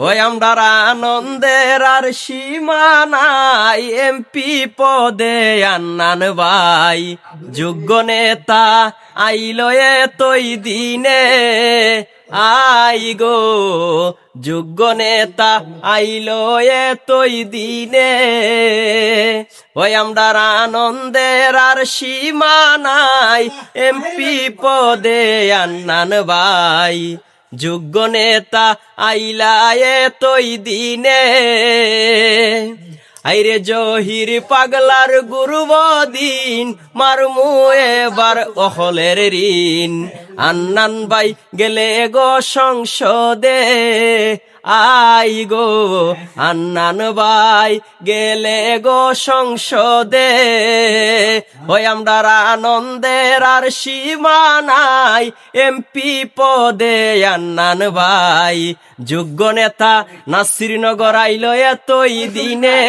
ওই আমরার আনন্দের আর সীমা নাই, এমপি পদে আন্নান ভাই যোগ্য নেতা আইলো এতই দিনে, আই গো যোগ্য নেতা আইলো এতই দিনে। ওই আমরার আনন্দের আর সীমা নাই, এমপি পদে আন্নান ভাই যোগ্য নেতা আইলা এতই দিনে। আইরে জহির পাগলার গুরুবদিন মারমু এবার অহলের ঋণ, আন্নান ভাই গেলে গো সংসদে, আই গো আন্নান ভাই গেলে গো সংসদে। ওই আমরার আনন্দের আর সীমা নাই, এমপি পদে আন্নান ভাই যোগ্য নেতা নাসিরনগর আইলো এতই দিনে।